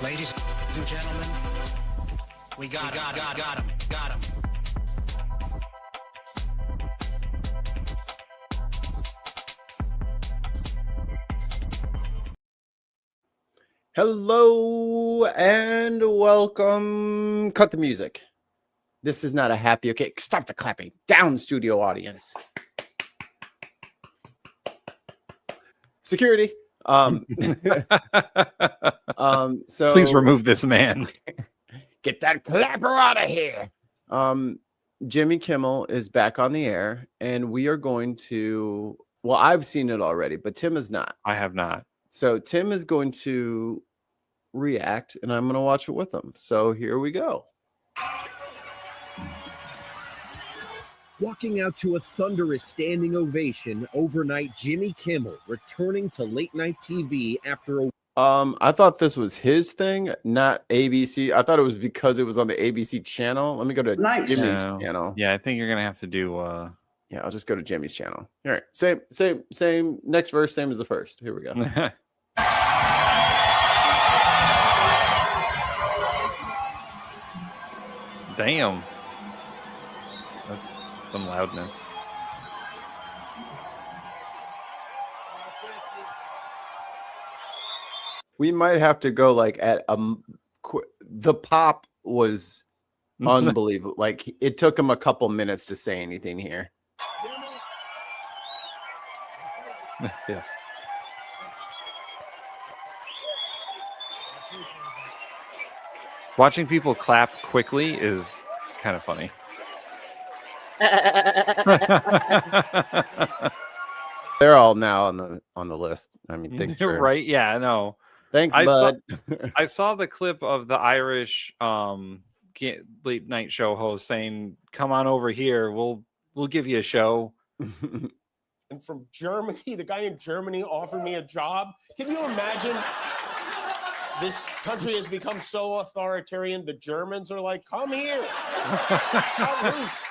Ladies and gentlemen, we got him. Hello and welcome. Cut the music. This is not a happy. Okay, stop the clapping. Down, studio audience. Security. So please remove this man. Get that clapper out of here. Jimmy Kimmel is back on the air, and we are going to. Well, I've seen it already, but Tim is not. I have not. So Tim is going to react, and I'm going to watch it with him. So here we go. Walking out to a thunderous standing ovation overnight, Jimmy Kimmel returning to late night TV after a... I thought this was his thing, not ABC. I thought it was because it was on the ABC channel. Let me go to Jimmy's channel. Yeah, I think you're gonna have to do yeah, I'll just go to Jimmy's channel. All right, same next verse, same as the first. Here we go. Damn. That's some loudness. We might have to go like at the pop was unbelievable. Like it took him a couple minutes to say anything here. Yes. Watching people clap quickly is kind of funny. They're all now on the list. I mean, thanks for... right? Yeah, no. Thanks, bud. I saw the clip of the Irish late night show host saying, "Come on over here. We'll give you a show." And from Germany, the guy in Germany offered me a job. Can you imagine? This country has become so authoritarian. The Germans are like, "Come here, come loose."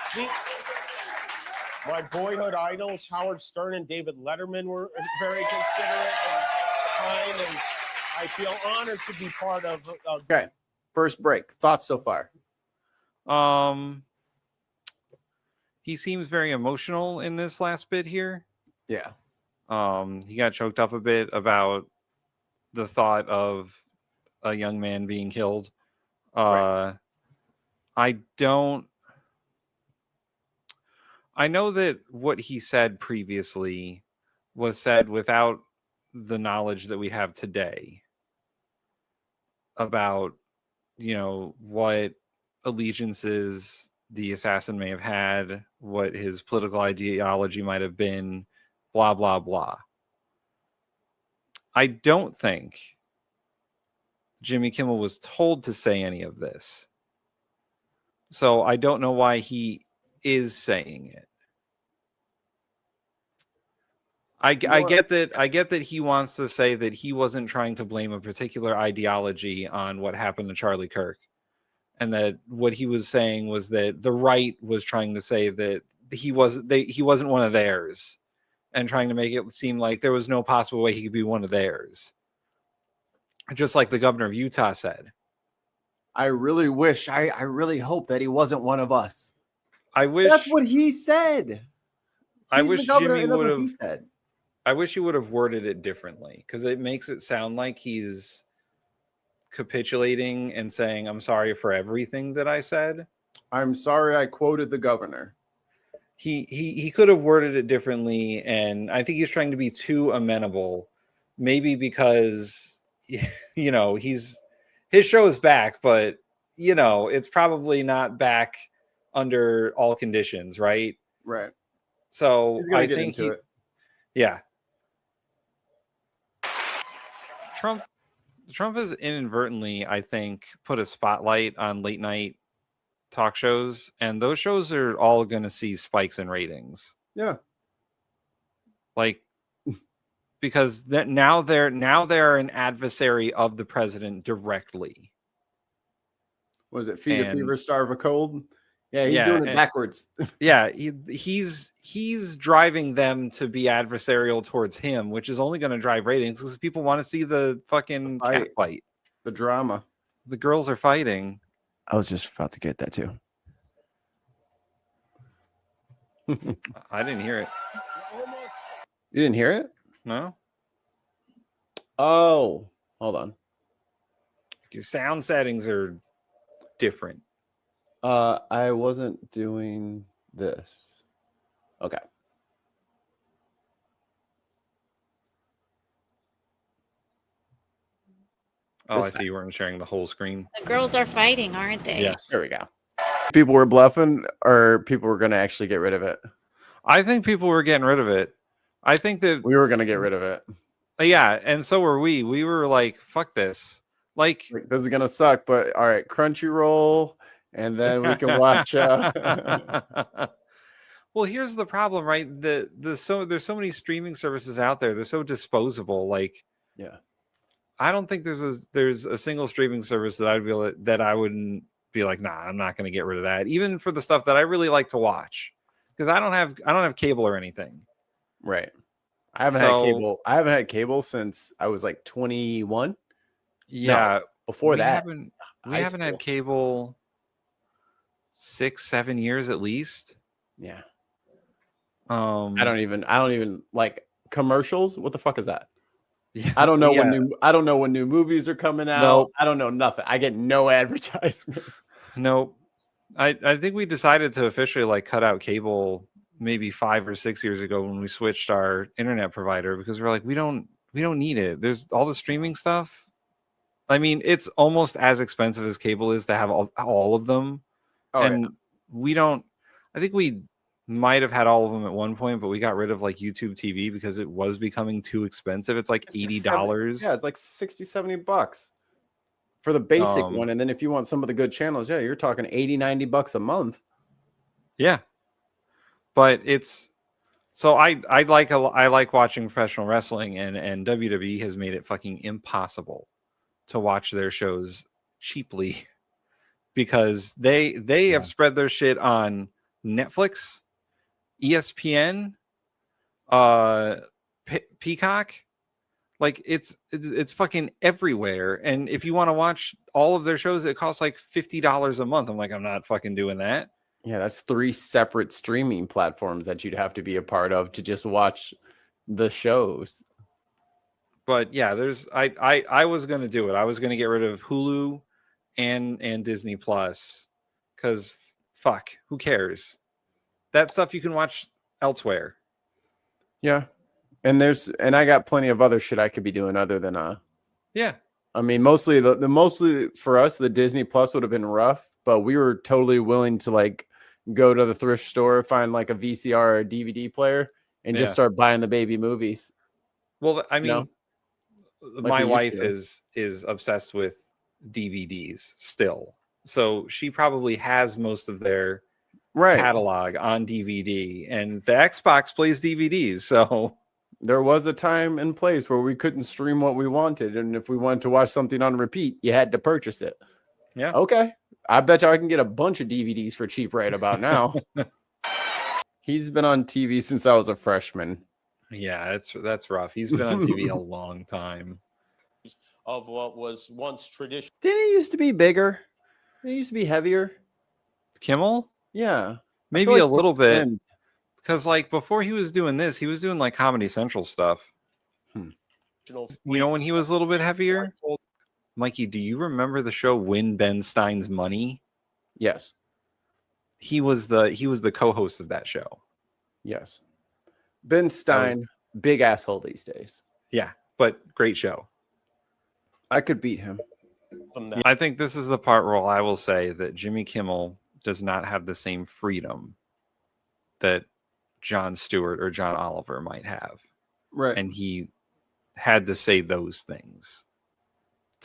My boyhood idols, Howard Stern and David Letterman, were very considerate and kind, and I feel honored to be part of. Okay, first break. Thoughts so far? He seems very emotional in this last bit here. Yeah. He got choked up a bit about the thought of a young man being killed. Right. I know that what he said previously was said without the knowledge that we have today about, what allegiances the assassin may have had, what his political ideology might have been, blah, blah, blah. I don't think Jimmy Kimmel was told to say any of this. So I don't know why he is saying it. I get that he wants to say that he wasn't trying to blame a particular ideology on what happened to Charlie Kirk, and that what he was saying was that the right was trying to say that he wasn't one of theirs, and trying to make it seem like there was no possible way he could be one of theirs. Just like the governor of Utah said. I really wish, I really hope that he wasn't one of us. I wish that's what he said. I wish Jimmy would have. He said. I wish he would have worded it differently, because it makes it sound like he's capitulating and saying, "I'm sorry for everything that I said. I'm sorry I quoted the governor." He could have worded it differently, and I think he's trying to be too amenable, maybe because his show is back, but it's probably not back under all conditions, right? Right. So I get think into it. Yeah. Trump has inadvertently, I think, put a spotlight on late night talk shows, and those shows are all going to see spikes in ratings. Yeah. Like, because now they're an adversary of the president directly. Was it feed a fever, starve a cold? Yeah, he's doing it backwards. Yeah, he's driving them to be adversarial towards him, which is only going to drive ratings because people want to see the fucking cat fight. The drama. The girls are fighting. I was just about to get that too. I didn't hear it. You didn't hear it? No? Oh, hold on. Your sound settings are different. I wasn't doing this. Okay. Oh, This- I see you weren't sharing the whole screen. The girls are fighting, aren't they? Yes. There we go. People were bluffing, or people were going to actually get rid of it. I think people were getting rid of it. I think that We were going to get rid of it. yeah, and so were we. We were like, fuck this. Like This is going to suck, but all right, Crunchyroll, and then we can watch. Well, here's the problem, right? There's so many streaming services out there. They're so disposable. Like, Yeah. I don't think there's a single streaming service that I wouldn't be like, nah, I'm not going to get rid of that. Even for the stuff that I really like to watch, because I don't have cable or anything. Right. I haven't had cable. I haven't had cable since I was like 21. Yeah, Before that, we high haven't had school. cable 6-7 years at least. Yeah. I I don't even like commercials. What the fuck is that? Yeah, I don't know yeah. when new movies are coming out. Nope. I don't know nothing. I get no advertisements. No, I think we decided to officially like cut out cable maybe 5 or 6 years ago when we switched our internet provider because we're like we don't need it. There's all the streaming stuff. I mean, it's almost as expensive as cable is to have all of them, and we don't. I think we might have had all of them at one point, but we got rid of like YouTube TV because it was becoming too expensive. It's like $80. Yeah, it's like $60-$70 for the basic one. And then if you want some of the good channels, yeah, you're talking $80-$90 a month. Yeah. But it's so I like watching professional wrestling, and WWE has made it fucking impossible to watch their shows cheaply because they have spread their shit on Netflix, ESPN, Peacock. Like it's fucking everywhere. And if you want to watch all of their shows, it costs like $50 a month. I'm like, I'm not fucking doing that. Yeah, that's 3 separate streaming platforms that you'd have to be a part of to just watch the shows. But yeah, I was gonna do it. I was gonna get rid of Hulu and Disney Plus because fuck, who cares? That stuff you can watch elsewhere. Yeah. And I got plenty of other shit I could be doing other than Yeah. I mean, mostly mostly for us, the Disney Plus would have been rough, but we were totally willing to like go to the thrift store, find like a VCR or a DVD player, and just start buying the baby movies. Well, I mean, my wife to. is obsessed with DVDs still, so she probably has most of their catalog on DVD, and the Xbox plays DVDs. So there was a time and place where we couldn't stream what we wanted, and if we wanted to watch something on repeat, you had to purchase it. Yeah. Okay. I bet you I can get a bunch of DVDs for cheap right about now. He's been on TV since I was a freshman. Yeah, that's rough. He's been on TV a long time. Of what was once tradition. Didn't he used to be bigger? He used to be heavier. Kimmel? Yeah. Maybe a little bit. Because like before he was doing this, he was doing like Comedy Central stuff. You know when he was a little bit heavier? Mikey, do you remember the show Win Ben Stein's Money? Yes. He was the co-host of that show. Yes. Ben Stein, big asshole these days. Yeah, but great show. I could beat him. I think this is the part where I will say that Jimmy Kimmel does not have the same freedom that Jon Stewart or John Oliver might have. Right. And he had to say those things.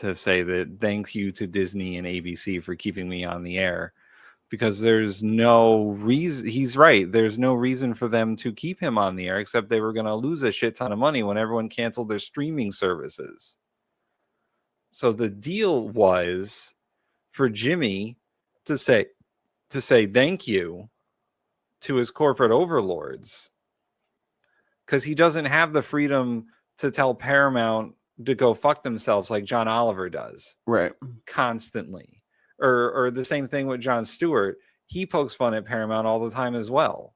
To say that thank you to Disney and ABC for keeping me on the air, because there's no reason. He's right. There's no reason for them to keep him on the air except they were going to lose a shit ton of money when everyone canceled their streaming services. So the deal was for Jimmy to say thank you to his corporate overlords, because he doesn't have the freedom to tell Paramount to go fuck themselves like John Oliver does Right. constantly. Or the same thing with Jon Stewart. He pokes fun at Paramount all the time as well.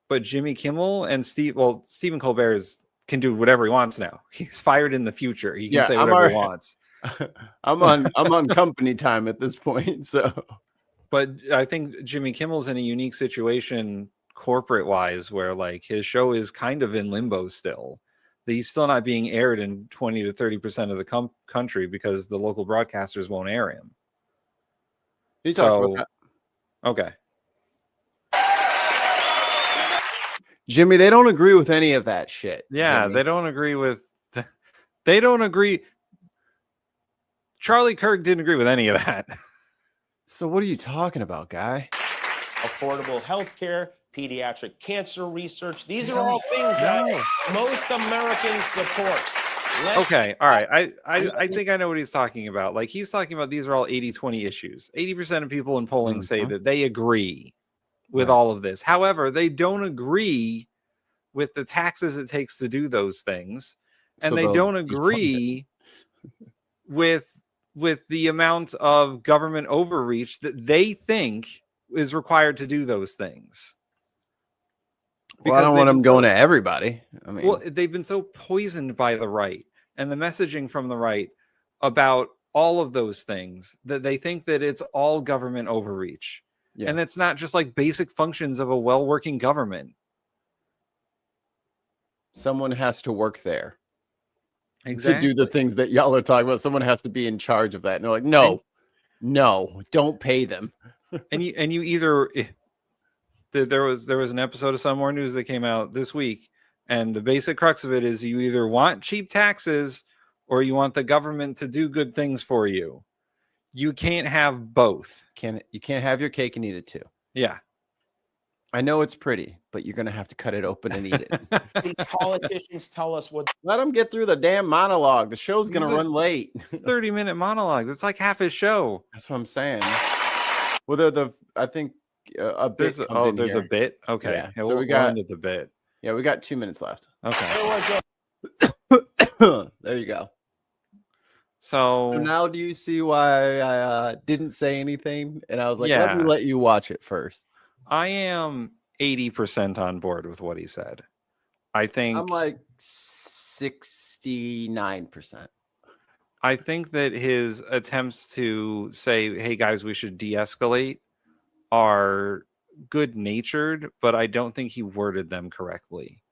But Jimmy Kimmel and Stephen Colbert can do whatever he wants now. He's fired in the future. He can say whatever he wants. I'm on company time at this point. So, but I think Jimmy Kimmel's in a unique situation corporate wise, where like his show is kind of in limbo still. He's still not being aired in 20 to 30% of the country because the local broadcasters won't air him. he talks about that. Okay. Jimmy, they don't agree with any of that shit. Yeah, Jimmy. they don't agree. Charlie Kirk didn't agree with any of that. So what are you talking about, guy? Affordable health care, pediatric cancer research. These are all things that most Americans support. Okay, all right. I think I know what he's talking about. Like, he's talking about these are all 80-20 issues. 80% of people in polling say that they agree with all of this. However, they don't agree with the taxes it takes to do those things. And they don't agree with the amount of government overreach that they think is required to do those things. Well, I don't want them going to everybody. I mean, well, they've been so poisoned by the right and the messaging from the right about all of those things that they think that it's all government overreach. Yeah. And it's not just like basic functions of a well-working government. Someone has to work there. Exactly. To do the things that y'all are talking about. Someone has to be in charge of that. And they're like, no, don't pay them. and you either there was an episode of Some More News that came out this week, and the basic crux of it is you either want cheap taxes or you want the government to do good things for you. You can't have both. You can't have your cake and eat it too. Yeah. I know it's pretty, but you're going to have to cut it open and eat it. These politicians tell us what. Let them get through the damn monologue. The show's going to run late. 30-minute monologue. That's like half his show. That's what I'm saying. Well, I think a bit. There's a bit. Okay. Yeah. So we got into the bit. Yeah, we got 2 minutes left. Okay. There you go. So now do you see why I didn't say anything? And I was like, let me let you watch it first. I am 80% on board with what he said. I think I'm like 69%. I think that his attempts to say, hey guys, we should de-escalate are good-natured, but I don't think he worded them correctly.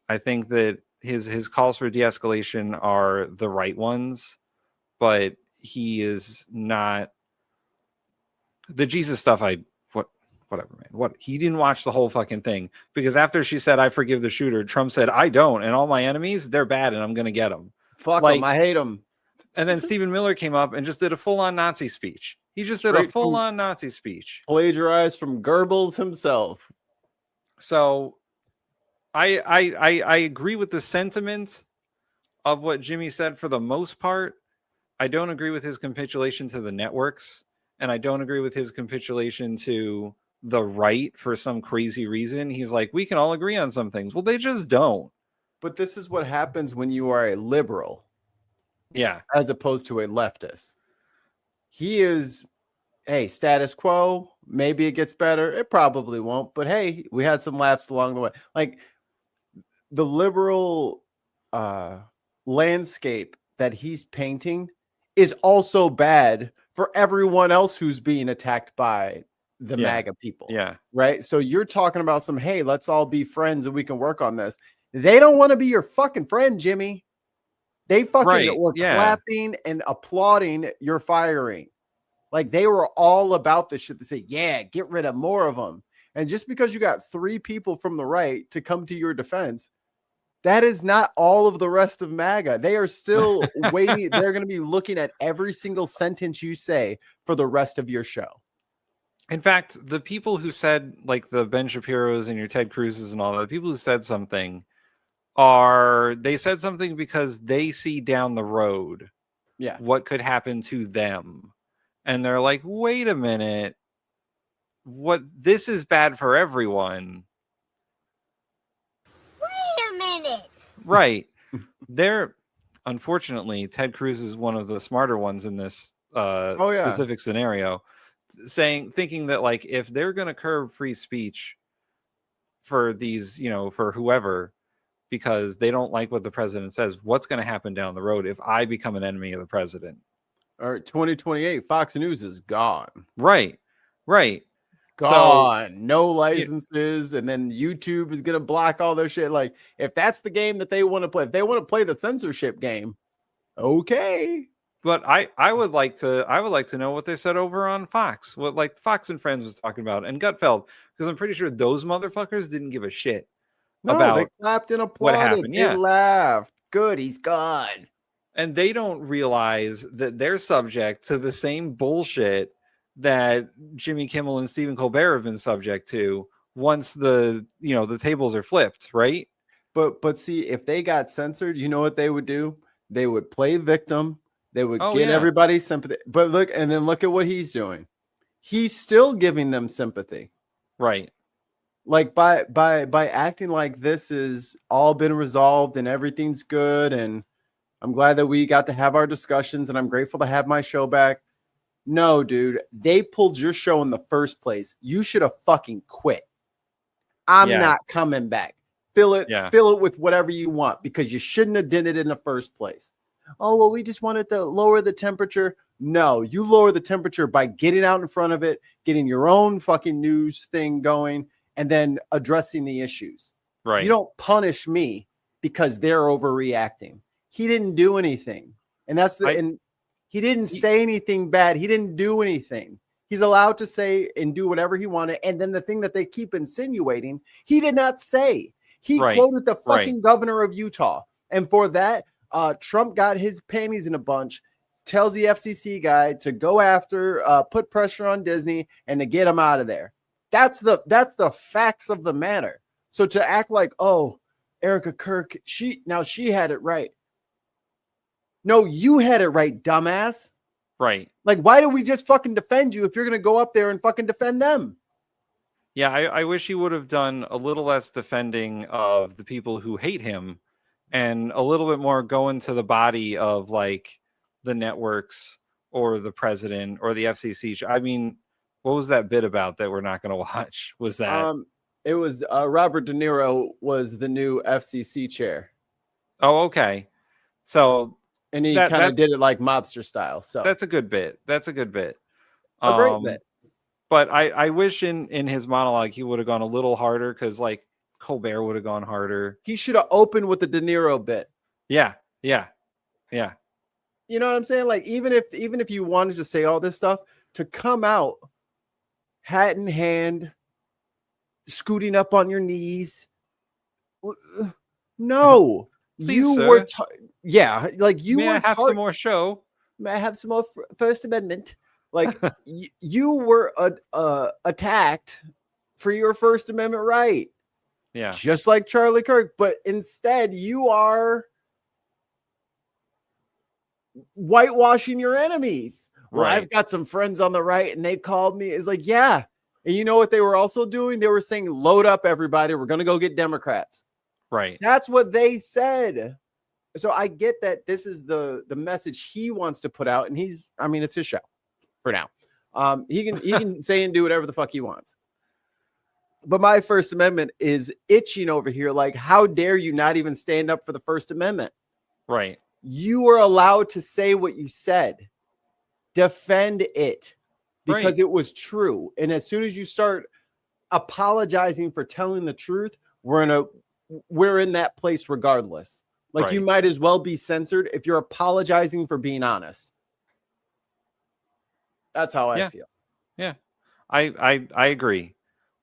I think that his calls for de-escalation are the right ones, but he is not the Jesus stuff. Whatever, man. What? He didn't watch the whole fucking thing, because after she said, I forgive the shooter, Trump said, I don't. And all my enemies, they're bad and I'm going to get them. Fuck them. I hate them. And then Stephen Miller came up and just did a full-on Nazi speech. He just did a full-on Nazi speech. Plagiarized from Goebbels himself. So I agree with the sentiment of what Jimmy said for the most part. I don't agree with his capitulation to the networks. And I don't agree with his capitulation to the right for some crazy reason. He's like, we can all agree on some things. Well, they just don't. But this is what happens when you are a liberal. Yeah. As opposed to a leftist. He is, hey, status quo. Maybe it gets better. It probably won't. But hey, we had some laughs along the way. Like the liberal landscape that he's painting is also bad for everyone else who's being attacked by the MAGA people. Yeah. Right. So you're talking about some, hey, let's all be friends and we can work on this. They don't want to be your fucking friend, Jimmy. They fucking were clapping and applauding your firing. Like they were all about this shit. They say, yeah, get rid of more of them. And just because you got 3 people from the right to come to your defense, that is not all of the rest of MAGA. They are still waiting. They're going to be looking at every single sentence you say for the rest of your show. In fact, the people who said, like the Ben Shapiro's and your Ted Cruz's and all that, the people who said something they said something because they see down the road what could happen to them. And they're like, wait a minute. This is bad for everyone. Wait a minute. Right. unfortunately, Ted Cruz is one of the smarter ones in this Oh yeah. specific scenario, thinking that like if they're going to curb free speech for these, for whoever, because they don't like what the president says, what's going to happen down the road if I become an enemy of the president? All right, 2028, Fox News is gone. Right. Gone. No licenses, and then YouTube is gonna block all their shit. Like, if that's the game that they want to play, if they want to play the censorship game, okay. But I would like to know what they said over on Fox, what like Fox and Friends was talking about, and Gutfeld, because I'm pretty sure those motherfuckers didn't give a shit about they clapped and applauded. what happened. They laughed. Good, he's gone. And they don't realize that they're subject to the same bullshit that Jimmy Kimmel and Stephen Colbert have been subject to once the tables are flipped, right? But see, if they got censored, you know what they would do? They would play victim. They would get everybody sympathy. But look at what he's doing. He's still giving them sympathy. Right. Like by acting like this is all been resolved and everything's good, and I'm glad that we got to have our discussions, and I'm grateful to have my show back. No, dude, they pulled your show in the first place. You should have fucking quit. I'm not coming back. Fill it with whatever you want, because you shouldn't have done it in the first place. Oh, well, we just wanted to lower the temperature. No, you lower the temperature by getting out in front of it, getting your own fucking news thing going, and then addressing the issues. Right. You don't punish me because they're overreacting. He didn't do anything. And he didn't say anything bad. He didn't do anything. He's allowed to say and do whatever he wanted. And then the thing that they keep insinuating, he did not say. He quoted the fucking governor of Utah. And for that, Trump got his panties in a bunch, tells the FCC guy to go after, put pressure on Disney and to get him out of there. That's the facts of the matter. So to act like, oh, Erica Kirk, she had it right. No, you had it right, dumbass. Right. Like, why do we just fucking defend you if you're going to go up there and fucking defend them? Yeah, I wish he would have done a little less defending of the people who hate him and a little bit more go into the body of like the networks or the president or the FCC. I mean, what was that bit about that we're not going to watch? Was that? It was Robert De Niro was the new FCC chair. Oh, okay. So. And he kind of did it like mobster style. So that's a good bit. A great bit. But I wish in his monologue he would have gone a little harder, because like Colbert would have gone harder. He should have opened with the De Niro bit. Yeah. You know what I'm saying? Like, even if you wanted to say all this stuff, to come out hat in hand, scooting up on your knees. No. Please, you sir. were like you May were I have some more show? May I have some more First Amendment? Like you were attacked for your First Amendment right. Yeah. Just like Charlie Kirk, but instead you are whitewashing your enemies. Well, Right. I've got some friends on the right and they called me. It's like, yeah. And you know what they were also doing? They were saying, load up everybody. We're going to go get Democrats. Right. That's what they said. So I get that this is the message he wants to put out, and it's his show for now. He can say and do whatever the fuck he wants. But my First Amendment is itching over here. Like, how dare you not even stand up for the First Amendment? Right. You were allowed to say what you said. Defend it because it was true. And as soon as you start apologizing for telling the truth, we're in that place regardless. Like, you might as well be censored if you're apologizing for being honest. That's how I feel. Yeah. I agree.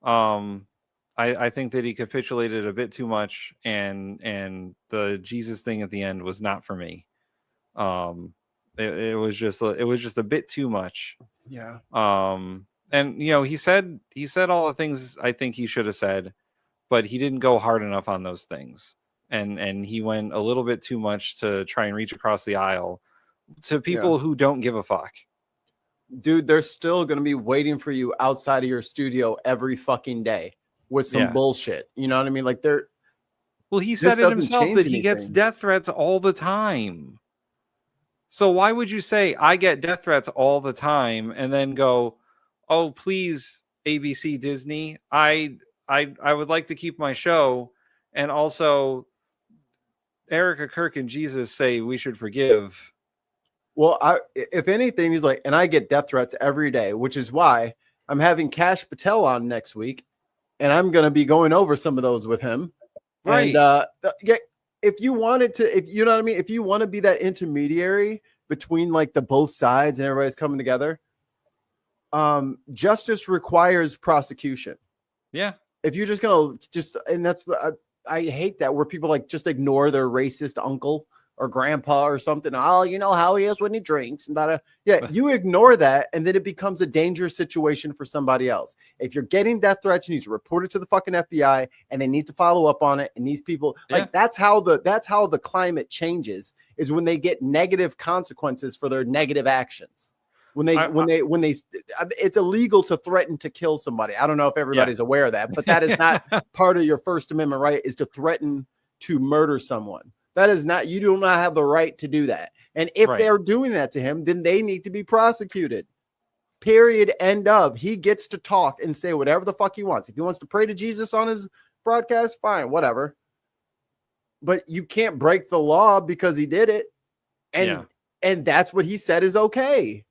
I think that he capitulated a bit too much, and the Jesus thing at the end was not for me. It was just a bit too much. Yeah. And he said all the things I think he should have said, but he didn't go hard enough on those things. And he went a little bit too much to try and reach across the aisle to people who don't give a fuck. Dude, they're still going to be waiting for you outside of your studio every fucking day with some bullshit. You know what I mean? Like, Well, he This said it doesn't himself change that he gets anything. death threats all the time. So why would you say I get death threats all the time and then go, "Oh, please, ABC Disney, I would like to keep my show, and also Erica Kirk and Jesus say we should forgive." Well, if anything, he's like, and I get death threats every day, which is why I'm having Cash Patel on next week, and I'm going to be going over some of those with him. Right. And yeah, if you wanted to, if you know what I mean, if you want to be that intermediary between like the both sides and everybody's coming together, justice requires prosecution. Yeah. If you're just gonna and that's the I hate that where people like just ignore their racist uncle or grandpa or something. Oh, you know how he is when he drinks and that. Yeah, you ignore that, and then it becomes a dangerous situation for somebody else. If you're getting death threats, you need to report it to the fucking FBI, and they need to follow up on it. And these people, like, that's how the climate changes, is when they get negative consequences for their negative actions. When they, it's illegal to threaten to kill somebody. I don't know if everybody's aware of that, but that is not part of your First Amendment right, is to threaten to murder someone. That is not, you do not have the right to do that. And if they're doing that to him, then they need to be prosecuted. Period. End of. He gets to talk and say whatever the fuck he wants. If he wants to pray to Jesus on his broadcast, fine, whatever. But you can't break the law because he did it. And that's what he said is okay.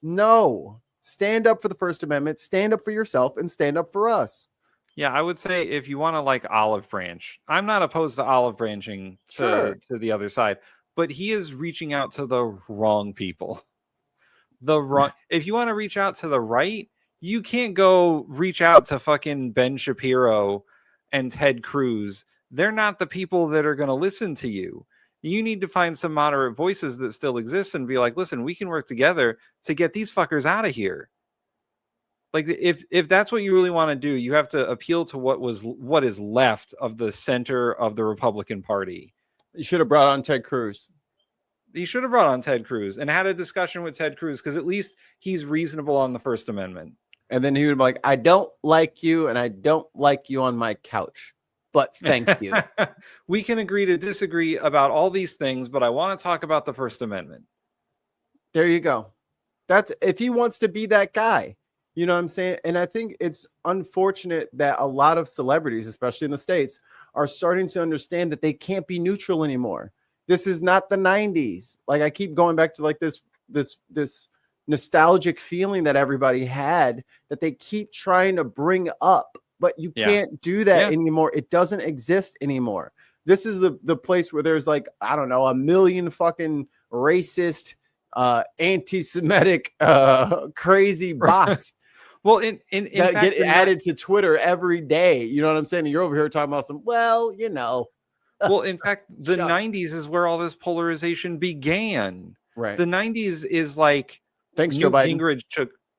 No. Stand up for the First Amendment, stand up for yourself, and stand up for us. Yeah, I would say if you want to like olive branch, I'm not opposed to olive branching to the other side, but he is reaching out to the wrong people. If you want to reach out to the right, you can't go reach out to fucking Ben Shapiro and Ted Cruz. They're not the people that are going to listen to you. You need to find some moderate voices that still exist and be like, listen, we can work together to get these fuckers out of here. Like, if that's what you really want to do, you have to appeal to what is left of the center of the Republican Party. You should have brought on Ted Cruz. He should have brought on Ted Cruz and had a discussion with Ted Cruz, because at least he's reasonable on the First Amendment. And then he would be like, I don't like you, and I don't like you on my couch, but thank you. We can agree to disagree about all these things, but I want to talk about the First Amendment. There you go. That's if he wants to be that guy. You know what I'm saying? And I think it's unfortunate that a lot of celebrities, especially in the States, are starting to understand that they can't be neutral anymore. This is not the 90s. Like, I keep going back to like this nostalgic feeling that everybody had that they keep trying to bring up, but you can't do that anymore. It doesn't exist anymore. This is the place where there's like, I don't know, a million fucking racist, anti-Semitic, crazy bots. Well, in that fact, get added to Twitter every day. You know what I'm saying? And you're over here talking about some, well, you know. Well, in fact, the 90s is where all this polarization began. Right. The 90s is like Joe Biden.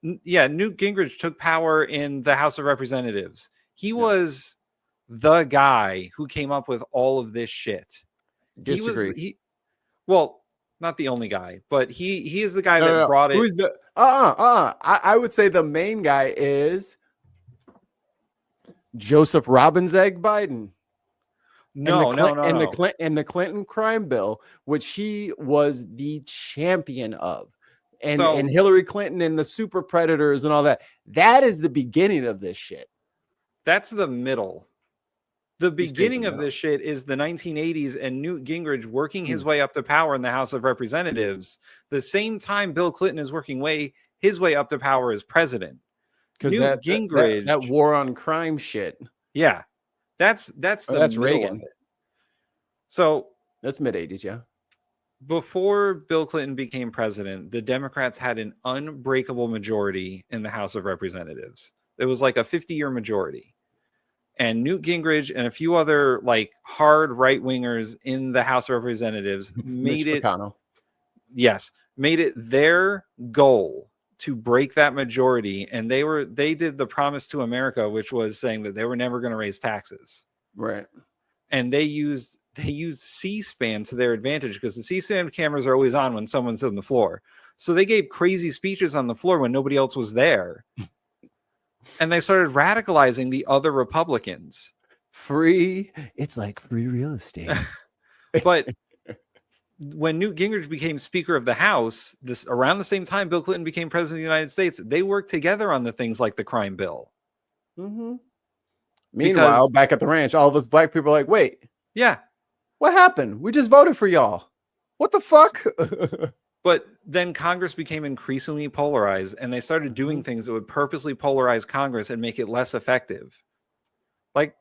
Newt Gingrich took power in the House of Representatives. He was the guy who came up with all of this shit. Disagree. Well, not the only guy, but he is the guy that brought it. Who's the I would say the main guy is Joseph Robin's-Egg Biden. No. And the Clinton crime bill, which he was the champion of. And Hillary Clinton and the super predators and all that. That is the beginning of this shit. That's the middle. The beginning of this shit is the 1980s and Newt Gingrich working his way up to power in the House of Representatives. The same time Bill Clinton is working his way up to power as president. Because Gingrich, that war on crime shit. Yeah, that's Reagan. So that's mid-80s, yeah. Before Bill Clinton became president, the Democrats had an unbreakable majority in the House of Representatives. It was like a 50-year majority. And Newt Gingrich and a few other like hard right-wingers in the House of Representatives made it their goal to break that majority. And they did the Promise to America, which was saying that they were never going to raise taxes. Right. And they used C-SPAN to their advantage, because the C-SPAN cameras are always on when someone's on the floor. So they gave crazy speeches on the floor when nobody else was there. And they started radicalizing the other Republicans. free. It's like free real estate. But when Newt Gingrich became Speaker of the House, this around the same time Bill Clinton became President of the United States, they worked together on the things like the crime bill. Mm-hmm. Because, Meanwhile, back at the ranch, all of us black people are like, wait, yeah. what happened? We just voted for y'all. What the fuck? But then Congress became increasingly polarized, and they started doing things that would purposely polarize Congress and make it less effective. Like,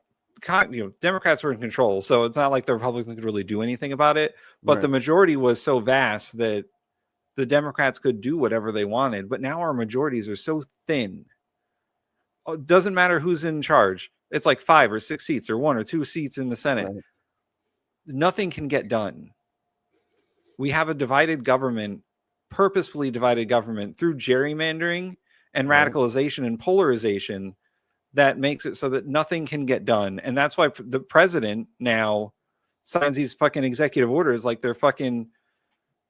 Democrats were in control, so it's not like the Republicans could really do anything about it. But the majority was so vast that the Democrats could do whatever they wanted. But now our majorities are so thin. It doesn't matter who's in charge. It's like 5 or 6 seats or 1 or 2 seats in the Senate. Right. Nothing can get done. We have a divided government, purposefully divided government through gerrymandering and radicalization and polarization that makes it so that nothing can get done. And that's why the president now signs these fucking executive orders like they're fucking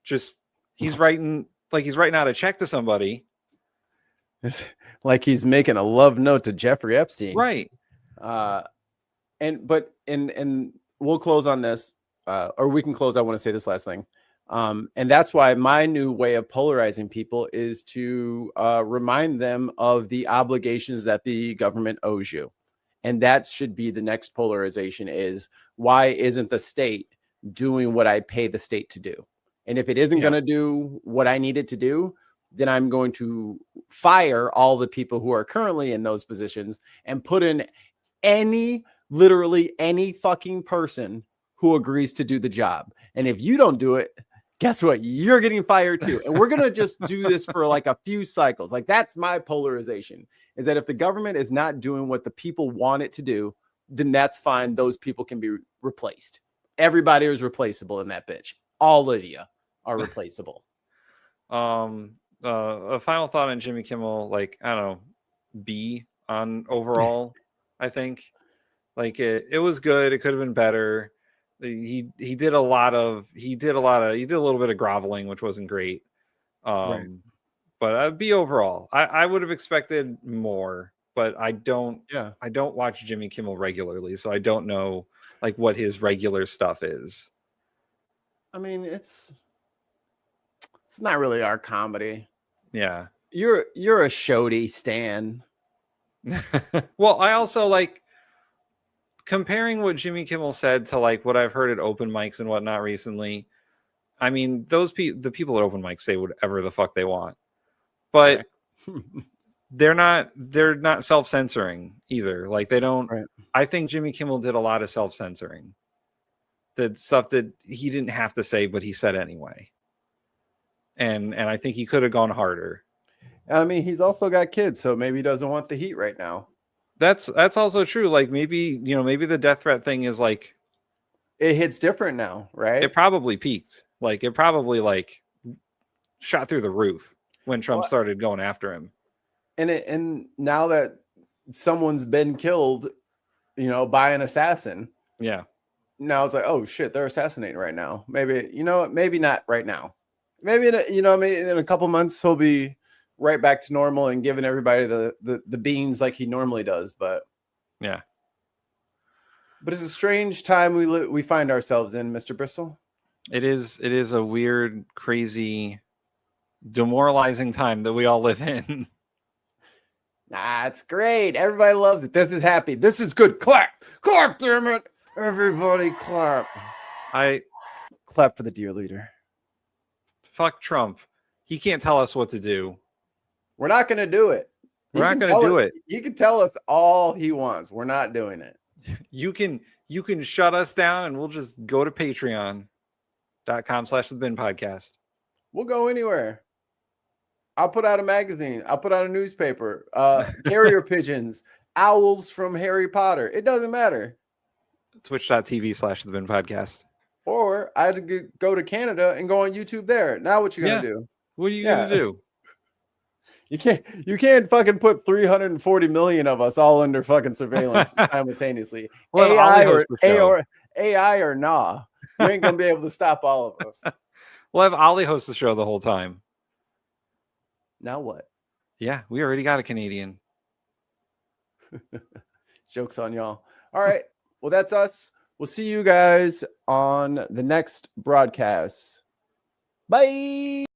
just, he's writing out a check to somebody. It's like he's making a love note to Jeffrey Epstein. Right. And we'll close on this, or we can close. I want to say this last thing. And that's why my new way of polarizing people is to remind them of the obligations that the government owes you. And that should be the next polarization is, why isn't the state doing what I pay the state to do? And if it isn't going to do what I need it to do, then I'm going to fire all the people who are currently in those positions and put in literally any fucking person who agrees to do the job. And if you don't do it, guess what? You're getting fired too. And we're going to just do this for like a few cycles. Like, that's my polarization, is that if the government is not doing what the people want it to do, then that's fine. Those people can be replaced. Everybody is replaceable in that bitch. All of you are replaceable. A final thought on Jimmy Kimmel, like, I don't know, B on overall. I think like it was good. It could have been better. He did a little bit of groveling, which wasn't great. But I'd be overall. I would have expected more, but I don't watch Jimmy Kimmel regularly, so I don't know like what his regular stuff is. I mean, it's not really our comedy. Yeah. You're a Shody stan. Well, I also like comparing what Jimmy Kimmel said to like what I've heard at open mics and whatnot recently. I mean, the people at open mics say whatever the fuck they want, but they're not self-censoring either. Like, they don't. Right. I think Jimmy Kimmel did a lot of self-censoring. That stuff that he didn't have to say, but he said anyway. And I think he could have gone harder. I mean, he's also got kids, so maybe he doesn't want the heat right now. That's also true. Like, maybe the death threat thing is like, it hits different now, right? It probably peaked. Like, it probably like shot through the roof when Trump started going after him. And now that someone's been killed, by an assassin. Yeah. Now it's like, oh shit, they're assassinating right now. Maybe, maybe not right now. Maybe maybe in a couple months he'll be right back to normal and giving everybody the beans like he normally does. But yeah. But it's a strange time we find ourselves in, Mr. Bristol. It is a weird, crazy, demoralizing time that we all live in. Nah, it's great. Everybody loves it. This is happy. This is good. Clap, damn it. Everybody clap. Clap for the dear leader. Fuck Trump. He can't tell us what to do. We're not going to do it. We're not going to do it. He can tell us all he wants. We're not doing it. You can shut us down and we'll just go to patreon.com/the bin podcast. We'll go anywhere. I'll put out a magazine. I'll put out a newspaper. Carrier pigeons, owls from Harry Potter. It doesn't matter. Twitch.tv/the bin podcast. Or I had to go to Canada and go on YouTube there. Now what you gonna do? What are you gonna do? You can't fucking put 340 million of us all under fucking surveillance simultaneously. We'll AI or nah. You ain't gonna be able to stop all of us. We'll have Ollie host the show the whole time. Now what? Yeah, we already got a Canadian. Joke's on y'all. All right. Well, that's us. We'll see you guys on the next broadcast. Bye.